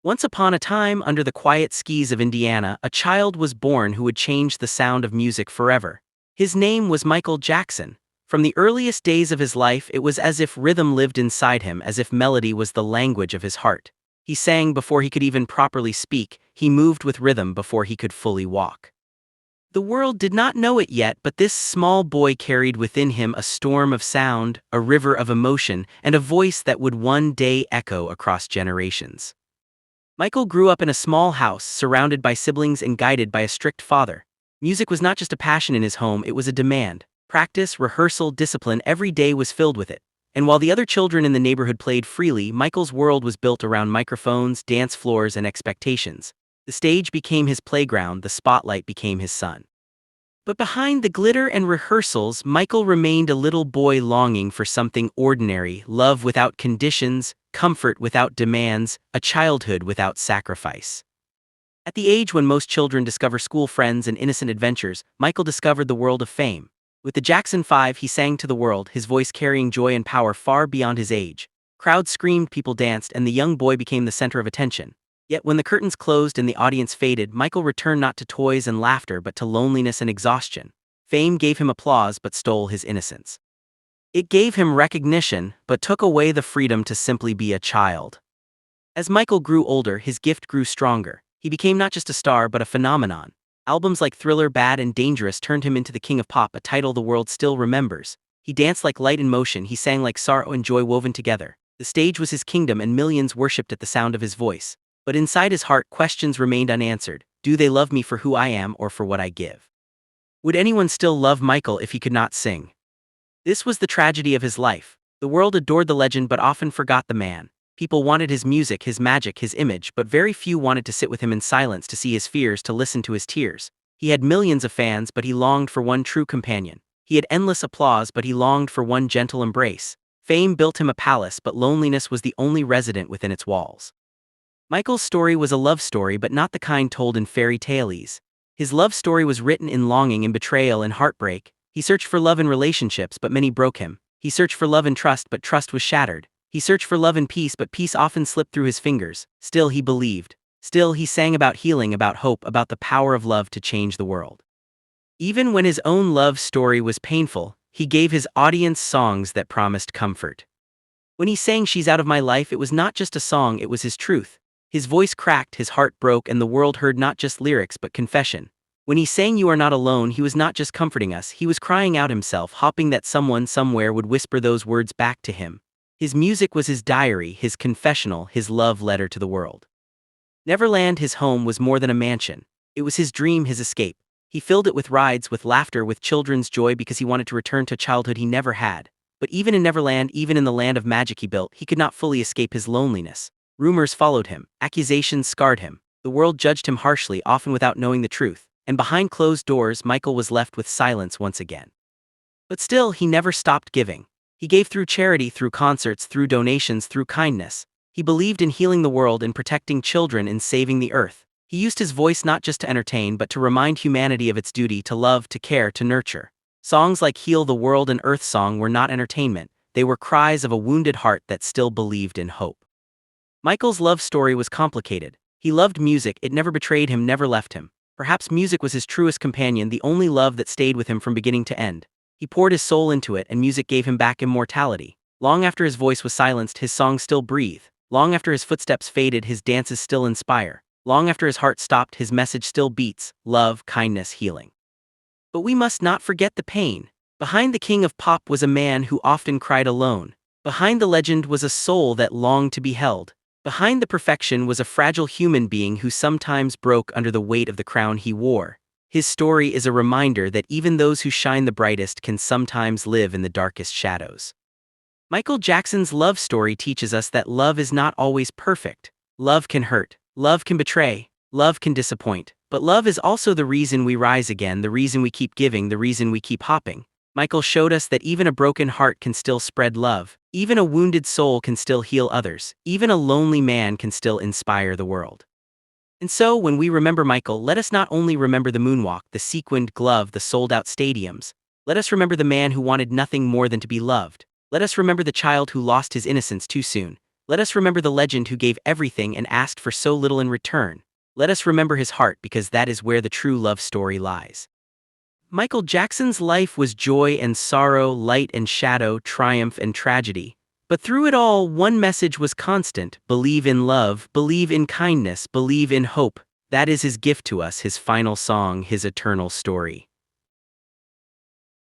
Once upon a time, under the quiet skies of Indiana, a child was born who would change the sound of music forever. His name was Michael Jackson. From the earliest days of his life, it was as if rhythm lived inside him, as if melody was the language of his heart. He sang before he could even properly speak, he moved with rhythm before he could fully walk. The world did not know it yet, but this small boy carried within him a storm of sound, a river of emotion, and a voice that would one day echo across generations. Michael grew up in a small house, surrounded by siblings and guided by a strict father. Music was not just a passion in his home, it was a demand. Practice, rehearsal, discipline, every day was filled with it. And while the other children in the neighborhood played freely, Michael's world was built around microphones, dance floors, and expectations. The stage became his playground, the spotlight became his sun. But behind the glitter and rehearsals, Michael remained a little boy longing for something ordinary, love without conditions, comfort without demands, a childhood without sacrifice. At the age when most children discover school friends and innocent adventures, Michael discovered the world of fame. With the Jackson 5, he sang to the world, his voice carrying joy and power far beyond his age. Crowds screamed, people danced, and the young boy became the center of attention. Yet when the curtains closed and the audience faded, Michael returned not to toys and laughter but to loneliness and exhaustion. Fame gave him applause but stole his innocence. It gave him recognition but took away the freedom to simply be a child. As Michael grew older, his gift grew stronger. He became not just a star but a phenomenon. Albums like Thriller, Bad and Dangerous turned him into the king of pop, a title the world still remembers. He danced like light in motion, he sang like sorrow and joy woven together. The stage was his kingdom and millions worshipped at the sound of his voice. But inside his heart, questions remained unanswered. Do they love me for who I am or for what I give? Would anyone still love Michael if he could not sing? This was the tragedy of his life. The world adored the legend but often forgot the man. People wanted his music, his magic, his image, but very few wanted to sit with him in silence, to see his fears, to listen to his tears. He had millions of fans, but he longed for one true companion. He had endless applause, but he longed for one gentle embrace. Fame built him a palace, but loneliness was the only resident within its walls. Michael's story was a love story, but not the kind told in fairy tales. His love story was written in longing, in betrayal, and heartbreak. He searched for love in relationships, but many broke him. He searched for love and trust, but trust was shattered. He searched for love and peace, but peace often slipped through his fingers. Still he believed. Still he sang about healing, about hope, about the power of love to change the world. Even when his own love story was painful, he gave his audience songs that promised comfort. When he sang She's Out of My Life, it was not just a song, it was his truth. His voice cracked, his heart broke, and the world heard not just lyrics but confession. When he sang You Are Not Alone, he was not just comforting us, he was crying out himself, hoping that someone somewhere would whisper those words back to him. His music was his diary, his confessional, his love letter to the world. Neverland, his home, was more than a mansion. It was his dream, his escape. He filled it with rides, with laughter, with children's joy, because he wanted to return to childhood he never had. But even in Neverland, even in the land of magic he built, he could not fully escape his loneliness. Rumors followed him, accusations scarred him. The world judged him harshly, often without knowing the truth. And behind closed doors, Michael was left with silence once again. But still, he never stopped giving. He gave through charity, through concerts, through donations, through kindness. He believed in healing the world, in protecting children, in saving the earth. He used his voice not just to entertain but to remind humanity of its duty to love, to care, to nurture. Songs like Heal the World and Earth Song were not entertainment, they were cries of a wounded heart that still believed in hope. Michael's love story was complicated. He loved music, it never betrayed him, never left him. Perhaps music was his truest companion, the only love that stayed with him from beginning to end. He poured his soul into it, and music gave him back immortality. Long after his voice was silenced, his songs still breathe. Long after his footsteps faded, his dances still inspire. Long after his heart stopped, his message still beats: love, kindness, healing. But we must not forget the pain. Behind the king of pop was a man who often cried alone. Behind the legend was a soul that longed to be held. Behind the perfection was a fragile human being who sometimes broke under the weight of the crown he wore. His story is a reminder that even those who shine the brightest can sometimes live in the darkest shadows. Michael Jackson's love story teaches us that love is not always perfect. Love can hurt, love can betray, love can disappoint, but love is also the reason we rise again, the reason we keep giving, the reason we keep hopping. Michael showed us that even a broken heart can still spread love, even a wounded soul can still heal others, even a lonely man can still inspire the world. And so, when we remember Michael, let us not only remember the moonwalk, the sequined glove, the sold-out stadiums. Let us remember the man who wanted nothing more than to be loved. Let us remember the child who lost his innocence too soon. Let us remember the legend who gave everything and asked for so little in return. Let us remember his heart because that is where the true love story lies. Michael Jackson's life was joy and sorrow, light and shadow, triumph and tragedy. But through it all, one message was constant: believe in love, believe in kindness, believe in hope. That is his gift to us, his final song, his eternal story.